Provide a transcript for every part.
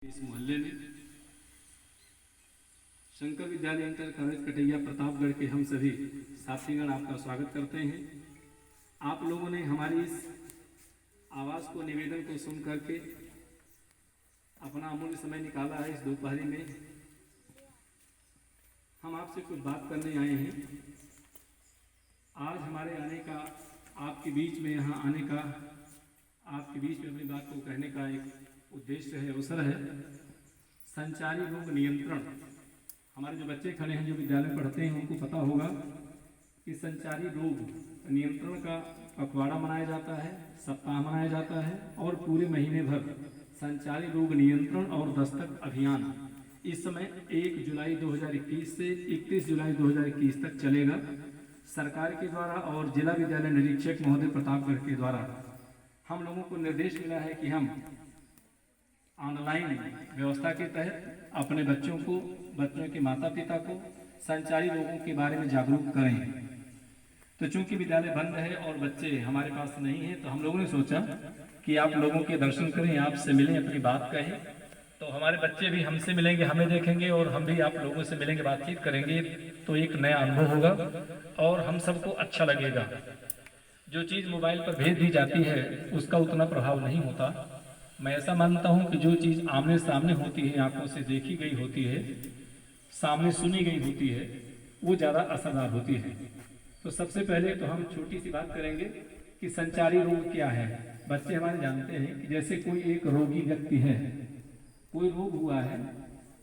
इस मोहल्ले में शंकर विद्यालय इंटर कॉलेज कटैया प्रतापगढ़ के हम सभी साथीगण आपका स्वागत करते हैं। आप लोगों ने हमारी इस आवाज़ को, निवेदन को सुन करके अपना अमूल्य समय निकाला है। इस दोपहरी में हम आपसे कुछ बात करने आए हैं। आज हमारे आने का, आपके बीच में यहाँ आने का, आपके बीच में अपनी बात को कहने का एक उद्देश्य है, अवसर है। संचारी रोग नियंत्रण। हमारे जो बच्चे खड़े हैं, जो विद्यालय पढ़ते हैं, उनको पता होगा कि संचारी रोग नियंत्रण का पखवाड़ा मनाया जाता है, सप्ताह मनाया जाता है और पूरे महीने भर संचारी रोग नियंत्रण और दस्तक अभियान इस समय 1 जुलाई 2021 से 31 जुलाई 2021 तक चलेगा। सरकार के द्वारा और जिला विद्यालय निरीक्षक महोदय प्रतापगढ़ के द्वारा हम लोगों को निर्देश मिला है कि हम ऑनलाइन व्यवस्था के तहत अपने बच्चों के माता पिता को संचारी रोगों के बारे में जागरूक करें। तो चूंकि विद्यालय बंद है और बच्चे हमारे पास नहीं हैं, तो हम लोगों ने सोचा कि आप लोगों के दर्शन करें, आपसे मिलें, अपनी बात कहें। तो हमारे बच्चे भी हमसे मिलेंगे, हमें देखेंगे और हम भी आप लोगों से मिलेंगे, बातचीत करेंगे। तो एक नया अनुभव होगा और हम सबको अच्छा लगेगा। जो चीज़ मोबाइल पर भेज दी जाती है उसका उतना प्रभाव नहीं होता। मैं ऐसा मानता हूं कि जो चीज़ आमने सामने होती है, आंखों से देखी गई होती है, सामने सुनी गई होती है, वो ज़्यादा असरदार होती है। तो सबसे पहले तो हम छोटी सी बात करेंगे कि संचारी रोग क्या है। बच्चे हमारे जानते हैं कि जैसे कोई एक रोगी व्यक्ति है, कोई रोग हुआ है,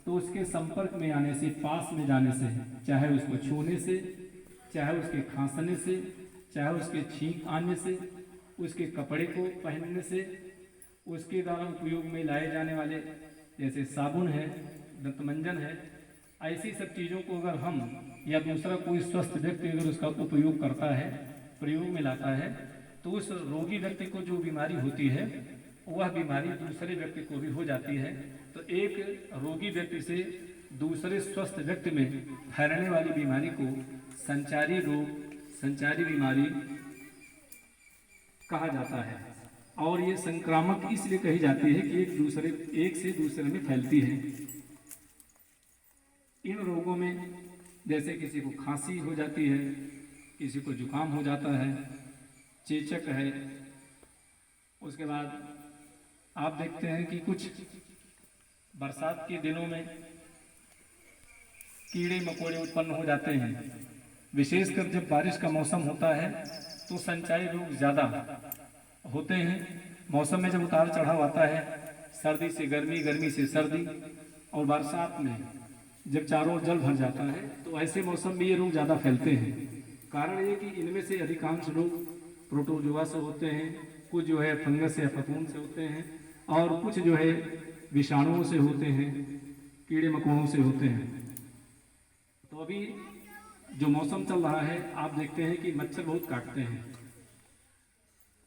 तो उसके संपर्क में आने से, पास में जाने से, चाहे उसको छूने से, चाहे उसके खांसने से, चाहे उसके छींक आने से, उसके कपड़े को पहनने से, उसके द्वारा उपयोग में लाए जाने वाले जैसे साबुन है, दंतमंजन है, ऐसी सब चीज़ों को अगर हम या दूसरा कोई स्वस्थ व्यक्ति अगर उसका उपयोग करता है, प्रयोग में लाता है, तो उस रोगी व्यक्ति को जो बीमारी होती है वह बीमारी दूसरे व्यक्ति को भी हो जाती है। तो एक रोगी व्यक्ति से दूसरे स्वस्थ व्यक्ति में फैलने वाली बीमारी को संचारी रोग, संचारी बीमारी कहा जाता है। और ये संक्रामक इसलिए कही जाती है कि एक से दूसरे में फैलती है। इन रोगों में जैसे किसी को खांसी हो जाती है, किसी को जुकाम हो जाता है, चेचक है। उसके बाद आप देखते हैं कि कुछ बरसात के दिनों में कीड़े मकोड़े उत्पन्न हो जाते हैं। विशेषकर जब बारिश का मौसम होता है तो संचारी रोग ज़्यादा होते हैं। मौसम में जब उतार चढ़ाव आता है, सर्दी से गर्मी, गर्मी से सर्दी, और बरसात में जब चारों ओर जल भर जाता है, तो ऐसे मौसम में ये रोग ज़्यादा फैलते हैं। कारण ये कि इनमें से अधिकांश रोग प्रोटोजोआ से होते हैं, कुछ जो है फंगस या फफूंद से होते हैं, और कुछ जो है विषाणुओं से होते हैं, कीड़े मकोड़ों से होते हैं। तो अभी जो मौसम चल रहा है, आप देखते हैं कि मच्छर बहुत काटते हैं।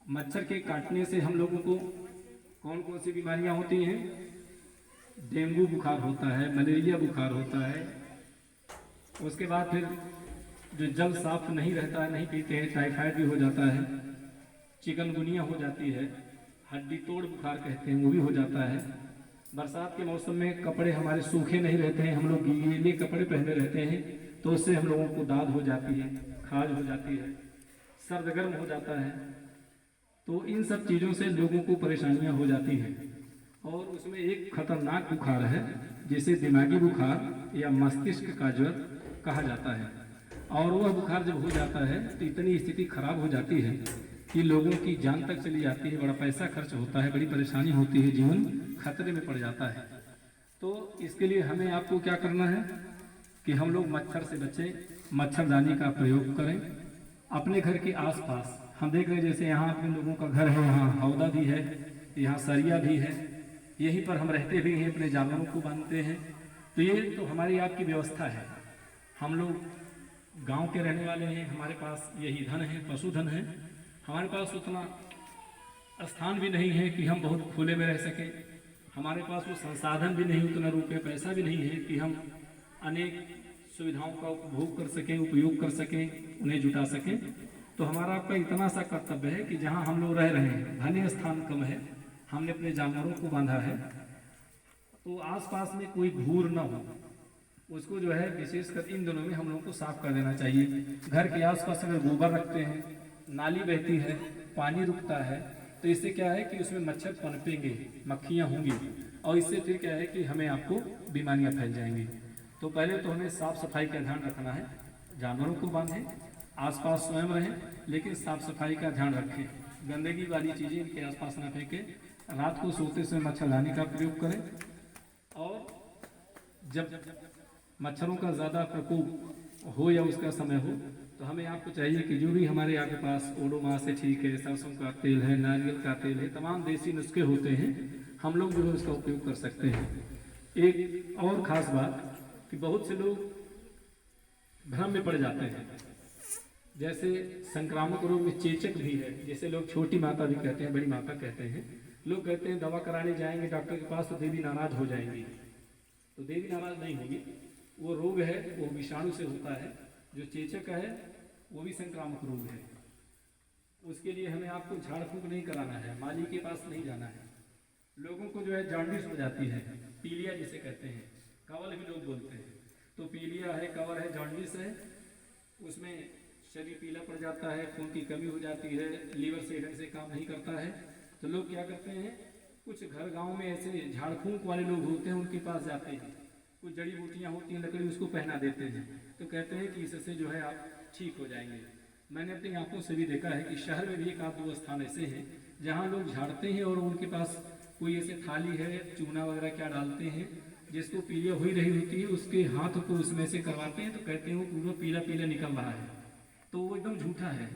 मच्छर के काटने से हम लोगों को कौन कौन सी बीमारियां होती हैं? डेंगू बुखार होता है, मलेरिया बुखार होता है। उसके बाद फिर जो जल साफ नहीं रहता है, नहीं पीते हैं, टाइफाइड भी हो जाता है, चिकनगुनिया हो जाती है, हड्डी तोड़ बुखार कहते हैं, वो भी हो जाता है। बरसात के मौसम में कपड़े हमारे सूखे नहीं रहते हैं, हम लोग गीले कपड़े पहने रहते हैं, तो उससे हम लोगों को दाद हो जाती है, खाज हो जाती है, सर्द गर्म हो जाता है। तो इन सब चीज़ों से लोगों को परेशानियां हो जाती हैं। और उसमें एक खतरनाक बुखार है जिसे दिमागी बुखार या मस्तिष्क का ज्वर कहा जाता है। और वह बुखार जब हो जाता है तो इतनी स्थिति खराब हो जाती है कि लोगों की जान तक चली जाती है, बड़ा पैसा खर्च होता है, बड़ी परेशानी होती है, जीवन खतरे में पड़ जाता है। तो इसके लिए हमें आपको क्या करना है कि हम लोग मच्छर से बचें, मच्छरदानी का प्रयोग करें। अपने घर के आसपास हम देख रहे हैं, जैसे यहाँ अपने लोगों का घर है, यहाँ हौदा भी है, यहाँ सरिया भी है, यहीं पर हम रहते भी हैं, अपने जानवरों को बांधते हैं। तो ये तो हमारी आपकी व्यवस्था है। हम लोग गांव के रहने वाले हैं, हमारे पास यही धन है, पशुधन है। हमारे पास उतना स्थान भी नहीं है कि हम बहुत खुले में रह सकें। हमारे पास वो संसाधन भी नहीं, उतना रुपये पैसा भी नहीं है कि हम अनेक सुविधाओं का उपभोग कर सकें, उपयोग कर सकें, उन्हें जुटा सकें। तो हमारा आपका इतना सा कर्तव्य है कि जहाँ हम लोग रह रहे हैं, धन्य स्थान कम है, हमने अपने जानवरों को बांधा है, तो आसपास में कोई घूर ना हो, उसको जो है विशेषकर इन दिनों में हम लोगों को साफ कर देना चाहिए। घर के आसपास अगर गोबर रखते हैं, नाली बहती है, पानी रुकता है, तो इससे क्या है कि उसमें मच्छर पनपेंगे, मक्खियाँ होंगी, और इससे फिर क्या है कि हमें आपको बीमारियाँ फैल जाएंगी। तो पहले तो हमें साफ सफाई का ध्यान रखना है। जानवरों को बांधें, आसपास स्वयं रहें, लेकिन साफ सफाई का ध्यान रखें। गंदगी वाली चीज़ें इनके आसपास ना फेंकें। रात को सोते समय मच्छरदानी का प्रयोग करें। और जब मच्छरों का ज़्यादा प्रकोप हो या उसका समय हो, तो हमें आपको चाहिए कि जो भी हमारे आपके पास ओडोमॉस है, ठीक है, सरसों का तेल है, नारियल का तेल है, तमाम देसी नुस्खे होते हैं, हम लोग जो है उसका उपयोग कर सकते हैं। एक और ख़ास बात कि बहुत से लोग भ्रम में पड़ जाते हैं, जैसे संक्रामक रोग में चेचक भी है, जैसे लोग छोटी माता भी कहते हैं, बड़ी माता कहते हैं। लोग कहते हैं दवा कराने जाएंगे डॉक्टर के पास तो देवी नाराज हो जाएंगी। तो देवी नाराज नहीं होगी, वो रोग है, वो विषाणु से होता है। जो चेचक है वो भी संक्रामक रोग है। उसके लिए हमें आपको झाड़ फूंक नहीं कराना है, माली के पास नहीं जाना है। लोगों को जो है जॉन्डिस हो जाती है, पीलिया जिसे कहते हैं, कवल भी लोग बोलते हैं। तो पीलिया है, कवल है, जॉन्डिस है, उसमें शरीर पीला पड़ जाता है, खून की कमी हो जाती है, लीवर से ढंग से काम नहीं करता है। तो लोग क्या करते हैं, कुछ घर गांव में ऐसे झाड़ फूंक वाले लोग होते हैं, उनके पास जाते हैं, कुछ जड़ी बूटियाँ होती हैं, लकड़ी, उसको पहना देते हैं, तो कहते हैं कि इससे जो है आप ठीक हो जाएंगे। मैंने अपनी आंखों से भी देखा है कि शहर में भी एक आध दो स्थान ऐसे हैं जहाँ लोग झाड़ते हैं और उनके पास कोई ऐसे थाली है, चूना वगैरह क्या डालते हैं, जिसको पीलिया हो ही रही होती है, उसके हाथ को उसमें से करवाते हैं, तो कहते हैं वो पूरा पीला पीला निकल रहा है। तो वो एकदम झूठा है,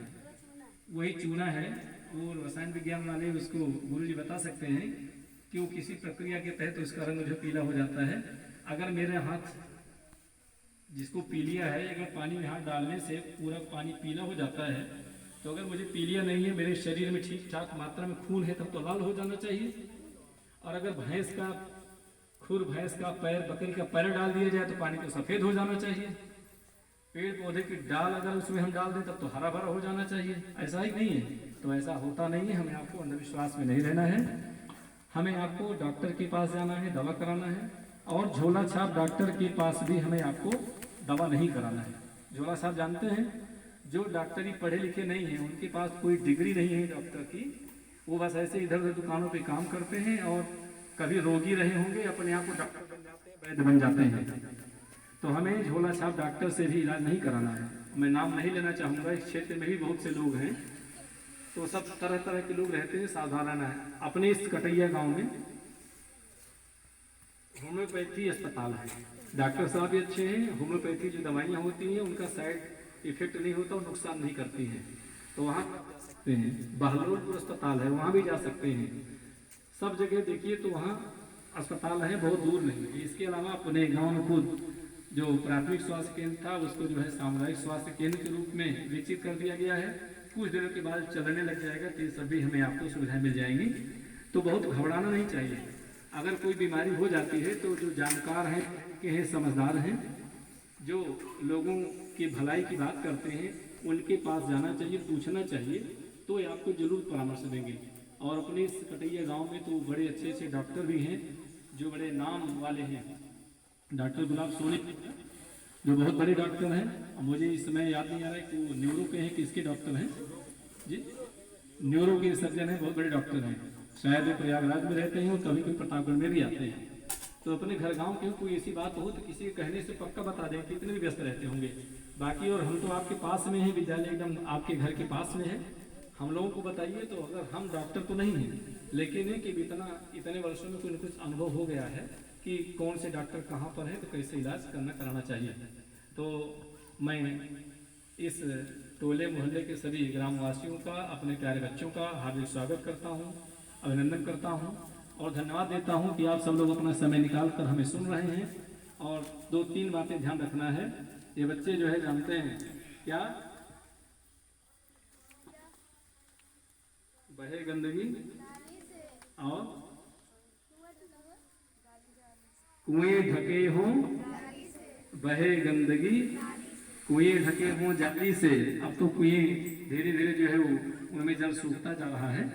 वही चूना है। वो रसायन विज्ञान वाले उसको गुरु जी बता सकते हैं कि वो किसी प्रक्रिया के तहत उसका रंग जो पीला हो जाता है। अगर मेरे हाथ जिसको पीलिया है, अगर पानी में हाथ डालने से पूरा पानी पीला हो जाता है, तो अगर मुझे पीलिया नहीं है, मेरे शरीर में ठीक ठाक मात्रा में खून है, तब तो लाल हो जाना चाहिए। और अगर भैंस का खुर, भैंस का पैर, बकरी का पैर डाल दिया जाए तो पानी तो सफ़ेद हो जाना चाहिए। पेड़ पौधे की डाल अगर उसमें हम डाल दें तब तो हरा भरा हो जाना चाहिए। ऐसा ही नहीं है, तो ऐसा होता नहीं है। हमें आपको अंधविश्वास में नहीं रहना है, हमें आपको डॉक्टर के पास जाना है, दवा कराना है। और झोला छाप डॉक्टर के पास भी हमें आपको दवा नहीं कराना है। झोला छाप जानते हैं, जो डॉक्टरी पढ़े लिखे नहीं हैं, उनके पास कोई डिग्री नहीं है डॉक्टर की, वो बस ऐसे इधर उधर दुकानों पे काम करते हैं और कभी रोगी रहे होंगे, अपने आप को डॉक्टर बन जाते हैं, वैद्य बन जाते हैं। तो हमें झोला छाप डॉक्टर से भी इलाज नहीं कराना है। मैं नाम नहीं लेना चाहूँगा, इस क्षेत्र में भी बहुत से लोग हैं, तो सब तरह तरह के लोग रहते हैं, सावधान है। अपने इस कटैया गांव में होम्योपैथी अस्पताल है, डॉक्टर साहब भी अच्छे हैं। होम्योपैथी जो दवाइयाँ होती हैं उनका साइड इफेक्ट नहीं होता और नुकसान नहीं करती हैं, तो वहाँ जा सकते हैं। बहलोलपुर अस्पताल है, वहाँ भी जा सकते हैं। सब जगह देखिए तो वहाँ अस्पताल है, बहुत दूर नहीं है। इसके अलावा अपने गाँव में खुद जो प्राथमिक स्वास्थ्य केंद्र था उसको जो है सामुदायिक स्वास्थ्य केंद्र के रूप में विकसित कर दिया गया है। कुछ दिनों के बाद चलने लग जाएगा, तो ये सभी हमें आपको सुविधाएं मिल जाएंगी। तो बहुत घबराना नहीं चाहिए। अगर कोई बीमारी हो जाती है तो जो जानकार हैं, के हैं, समझदार हैं, जो लोगों की भलाई की बात करते हैं, उनके पास जाना चाहिए, पूछना चाहिए, तो ये आपको जरूर परामर्श देंगे। और अपने इस कटैया गाँव में तो बड़े अच्छे अच्छे डॉक्टर भी हैं जो बड़े नाम वाले हैं। डॉक्टर गुलाब सोनी जो बहुत बड़े डॉक्टर हैं, मुझे इस समय याद नहीं आ रहा है कि वो न्यूरो के हैं, किसके डॉक्टर हैं जी, न्यूरो के सर्जन हैं, बहुत बड़े डॉक्टर हैं। शायद वो प्रयागराज में रहते हैं और कभी कोई प्रतापगढ़ में भी आते हैं। तो अपने घर गांव के कोई ऐसी बात हो तो किसी के कहने से पक्का बता दें, कितने भी व्यस्त रहते होंगे। बाकी और हम तो आपके पास में हैं, विद्यालय एकदम आपके घर के पास में है। हम लोगों को बताइए, तो अगर हम डॉक्टर तो नहीं हैं, लेकिन है कि इतने वर्षों में कुछ कुछ अनुभव हो गया है कि कौन से डॉक्टर कहाँ पर है, तो कैसे इलाज कराना चाहिए। तो मैं इस टोले मोहल्ले के सभी ग्रामवासियों का, अपने प्यारे बच्चों का हार्दिक स्वागत करता हूँ, अभिनंदन करता हूँ और धन्यवाद देता हूँ कि आप सब लोग अपना समय निकाल कर हमें सुन रहे हैं। और 2-3 बातें ध्यान रखना है। ये बच्चे जो है जानते हैं क्या, बहे गंदगी और कुएं ढके हों, बहे गंदगी कुएं ढके हों जाली से। अब तो कुएं धीरे धीरे जो है वो उनमें जल सूखता जा रहा है,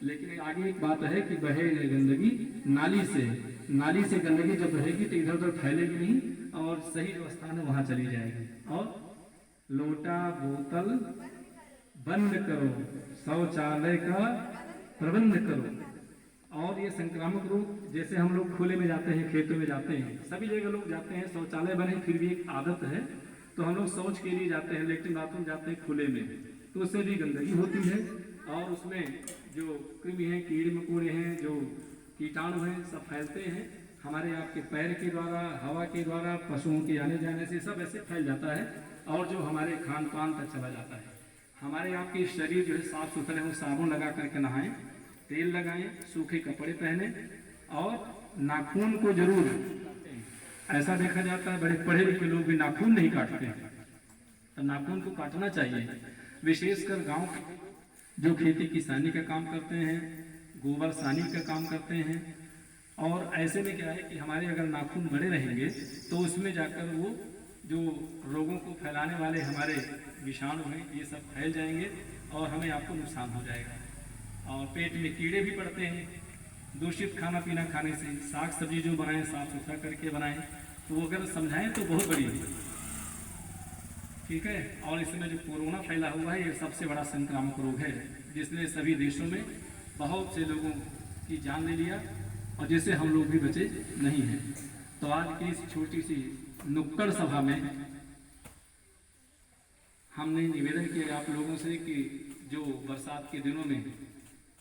लेकिन आगे एक बात है कि बहे गंदगी नाली से। नाली से गंदगी जब रहेगी तो इधर उधर फैलेगी नहीं और सही जो स्थान है वहां चली जाएगी। और लोटा बोतल बंद करो, शौचालय का प्रबंध करो। और ये संक्रामक रोग, जैसे हम लोग खुले में जाते हैं, खेतों में जाते हैं, सभी जगह लोग जाते हैं, शौचालय बने फिर भी एक आदत है तो हम लोग शौच के लिए जाते हैं, लेट्रिन बाथरूम जाते हैं खुले में, तो उससे भी गंदगी होती है और उसमें जो कृमि हैं, कीड़े मकोड़े हैं, जो कीटाणु हैं, सब फैलते हैं हमारे आपके पैर के द्वारा, हवा के द्वारा, पशुओं के आने जाने से सब ऐसे फैल जाता है और जो हमारे खान पान तक चला जाता है। हमारे आपके शरीर जो है साफ सुथरे हो, साबुन लगा करके नहाएं, तेल लगाएं, सूखे कपड़े पहने और नाखून को जरूर, ऐसा देखा जाता है बड़े पढ़े लिखे लोग भी नाखून नहीं काटते हैं, तो नाखून को काटना चाहिए। विशेषकर गांव जो खेती किसानी का काम करते हैं, गोबर सानी का काम करते हैं, और ऐसे में क्या है कि हमारे अगर नाखून बड़े रहेंगे तो उसमें जाकर वो जो रोगों को फैलाने वाले हमारे विषाणु हैं ये सब फैल जाएंगे और हमें आपको नुकसान हो जाएगा। और पेट में कीड़े भी पड़ते हैं दूषित खाना पीना खाने से। साग सब्जी जो बनाएं साफ सुथरा करके बनाएं, तो वो अगर समझाएं तो बहुत बड़ी है, ठीक है। और इसमें जो कोरोना फैला हुआ है ये सबसे बड़ा संक्रामक रोग है जिसने सभी देशों में बहुत से लोगों की जान ले लिया और जिससे हम लोग भी बचे नहीं हैं। तो आज की इस छोटी सी नुक्कड़ सभा में हमने निवेदन किया आप लोगों से कि जो बरसात के दिनों में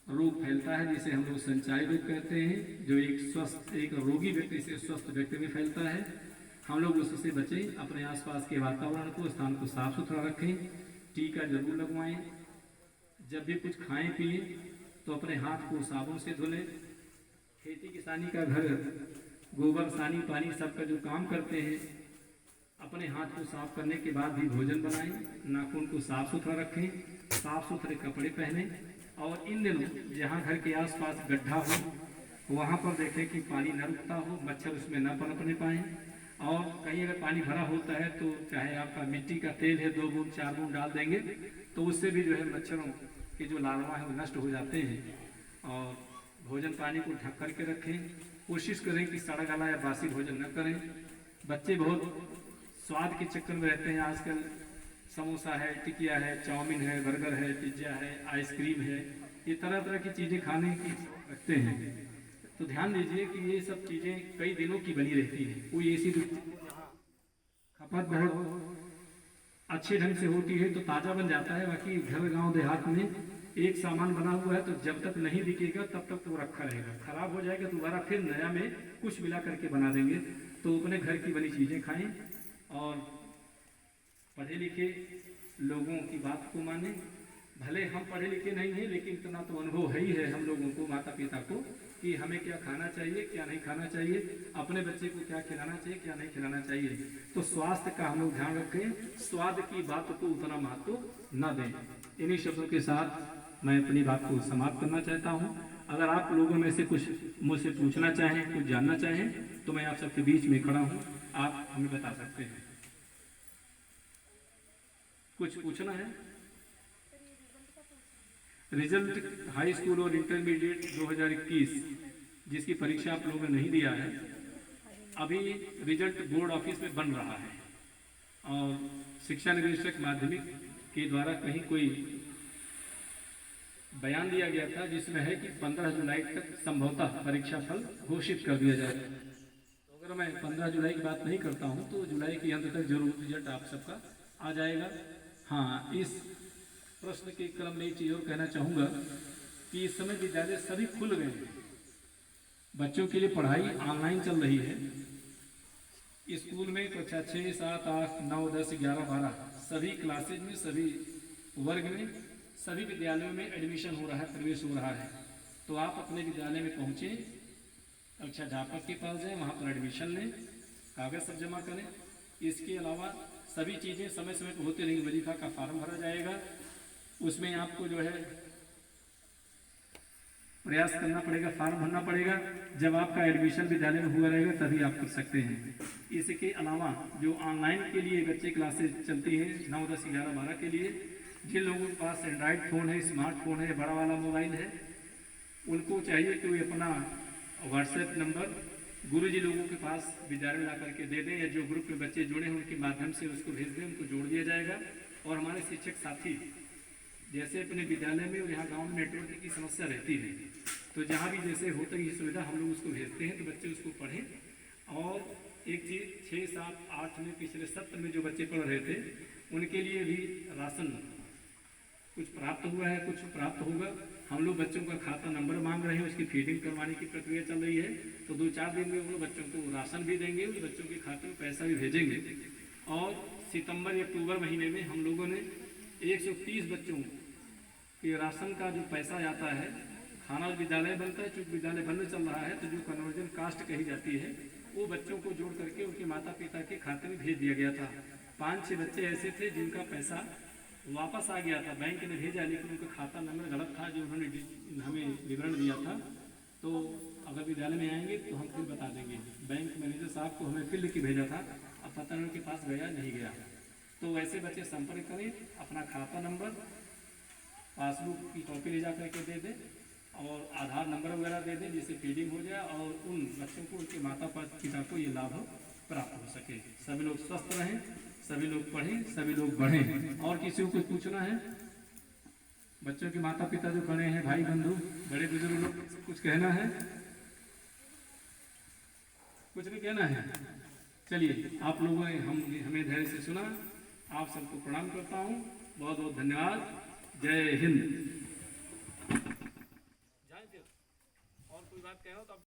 रोग फैलता है जिसे हम लोग संचारी रोग कहते हैं, जो एक रोगी व्यक्ति से स्वस्थ व्यक्ति में फैलता है, हम लोग उससे बचें, अपने आसपास के वातावरण को, स्थान को साफ सुथरा रखें, टीका जरूर लगवाएं, जब भी कुछ खाएं पिए तो अपने हाथ को साबुन से धुलें। खेती किसानी का घर गोबर सानी पानी सबका जो काम करते हैं, अपने हाथ को साफ करने के बाद भी भोजन बनाएं, नाखून को साफ सुथरा रखें, साफ सुथरे कपड़े पहने। और इन दिनों जहाँ घर के आसपास गड्ढा हो वहाँ पर देखें कि पानी न रुकता हो, मच्छर उसमें न पनपने पाएँ। और कहीं अगर पानी भरा होता है तो चाहे आपका मिट्टी का तेल है 2 बूंद 4 बूंद डाल देंगे तो उससे भी जो है मच्छरों के जो लार्वा है वो नष्ट हो जाते हैं। और भोजन पानी को ढक करके रखें, कोशिश करें कि सड़ा गला या बासी भोजन न करें। बच्चे बहुत स्वाद के चक्कर में रहते हैं आजकल, समोसा है, टिकिया है, चाउमीन है, बर्गर है, पिज्ज़ा है, आइसक्रीम है, ये तरह तरह की चीज़ें खाने की रखते हैं। तो ध्यान दीजिए कि ये सब चीज़ें कई दिनों की बनी रहती हैं, कोई ऐसी खपत बहुत अच्छे ढंग से होती है तो ताज़ा बन जाता है। बाकी घर गांव देहात में एक सामान बना हुआ है तो जब तक नहीं बिकेगा तब तक वो रखा रहेगा, खराब हो जाएगा दोबारा फिर नया में कुछ मिला करके बना देंगे। तो अपने घर की बनी चीज़ें खाएं और पढ़े लिखे लोगों की बात को माने। भले हम पढ़े लिखे नहीं हैं लेकिन इतना तो अनुभव है ही है हम लोगों को, माता पिता को, कि हमें क्या खाना चाहिए क्या नहीं खाना चाहिए, अपने बच्चे को क्या खिलाना चाहिए क्या नहीं खिलाना चाहिए। तो स्वास्थ्य का हम लोग ध्यान रखें, स्वाद की बात को उतना महत्व न दें। इन्हीं शब्दों के साथ मैं अपनी बात को समाप्त करना चाहता हूँ। अगर आप लोगों में से कुछ मुझसे पूछना चाहें, कुछ जानना चाहें तो मैं आप सबके बीच में खड़ा हूँ, आप हमें बता सकते हैं। कुछ पूछना है? रिजल्ट हाई स्कूल और इंटरमीडिएट 2021 जिसकी परीक्षा आप लोगों ने नहीं दिया है, अभी रिजल्ट बोर्ड ऑफिस में बन रहा है और शिक्षा निदेशक माध्यमिक के द्वारा कहीं कोई बयान दिया गया था जिसमें है कि 15 जुलाई तक संभवतः परीक्षा फल घोषित कर दिया जाए। तो अगर मैं 15 जुलाई की बात नहीं करता हूं तो जुलाई के अंत तक जरूर रिजल्ट आप सबका आ जाएगा। हाँ, इस प्रश्न के क्रम में एक चीज़ और कहना चाहूँगा कि इस समय विद्यालय सभी खुल गए हैं, बच्चों के लिए पढ़ाई ऑनलाइन चल रही है। स्कूल में कक्षा 6, 7, 8, 9, 10, 11, 12 सभी क्लासेज में, सभी वर्ग में, सभी विद्यालयों में एडमिशन हो रहा है, प्रवेश हो रहा है। तो आप अपने विद्यालय में पहुँचें, कक्षा अध्यापक के पास जाएँ, वहाँ पर एडमिशन लें, कागज़ सब जमा करें। इसके अलावा सभी चीज़ें समय समय पर होती रहेंगी। वजीफा का फार्म भरा जाएगा, उसमें आपको जो है प्रयास करना पड़ेगा, फार्म भरना पड़ेगा। जब आपका एडमिशन विद्यालय में हुआ रहेगा तभी आप कर सकते हैं। इसके अलावा जो ऑनलाइन के लिए बच्चे क्लासेज चलती हैं 9, 10, 11, 12 के लिए, जिन लोगों के पास एंड्रॉयड फ़ोन है, स्मार्टफोन है, बड़ा वाला मोबाइल है, उनको चाहिए कि वे अपना व्हाट्सएप नंबर गुरुजी लोगों के पास विद्यालय में ला करके दे दें, या जो ग्रुप में बच्चे जुड़े हैं उनके माध्यम से उसको भेज दें, उनको जोड़ दिया जाएगा। और हमारे शिक्षक साथी जैसे अपने विद्यालय में और यहाँ गाँव में नेटवर्क की समस्या रहती है, तो जहाँ भी जैसे होता है सुविधा हम लोग उसको भेजते हैं, तो बच्चे उसको पढ़ें। और एक चीज़ 6, 7, 8 में पिछले सत्र में जो बच्चे पढ़ रहे थे उनके लिए भी राशन कुछ प्राप्त हुआ है, कुछ प्राप्त होगा। हम लोग बच्चों का खाता नंबर मांग रहे हैं, उसकी फीडिंग करवाने की प्रक्रिया चल रही है। तो 2-4 दिन में वो लोग बच्चों को राशन भी देंगे, उन बच्चों के खाते में पैसा भी भेजेंगे। और सितंबर या अक्टूबर महीने में हम लोगों ने 130 बच्चों के राशन का जो पैसा आता है, खाना विद्यालय बनता है, चूँकि विद्यालय बंद चल रहा है, तो जो कन्वर्जन कास्ट कही जाती है वो बच्चों को जोड़ करके उनके माता पिता के खाते में भेज दिया गया था। 5-6 बच्चे ऐसे थे जिनका पैसा वापस आ गया था, बैंक ने भेजा, लेकिन उनका खाता नंबर गलत था जो उन्होंने हमें विवरण दिया था। तो अगर विद्यालय में आएंगे तो हम फिर बता देंगे। बैंक मैनेजर साहब को हमें फिर लिख के भेजा था, अब पता नहीं उनके पास गया नहीं गया। तो ऐसे बच्चे संपर्क करें, अपना खाता नंबर, पासबुक की कॉपी ले जा करके दे दें और आधार नंबर वगैरह दे दें, जिससे फीडिंग हो जाए और उन बच्चों को, उनके माता पिता को ये लाभ प्राप्त हो सके। सभी लोग स्वस्थ रहें, सभी लोग पढ़ें, सभी लोग बढ़ें। और किसी को कुछ पूछना है? बच्चों के माता पिता जो खड़े हैं, भाई बंधु, बड़े बुजुर्ग लोग, कुछ कहना है? कुछ नहीं कहना है? चलिए, आप लोगों ने हमें धैर्य से सुना। आप सबको प्रणाम करता हूँ, बहुत बहुत धन्यवाद। जय हिंद। और कोई बात कहो तो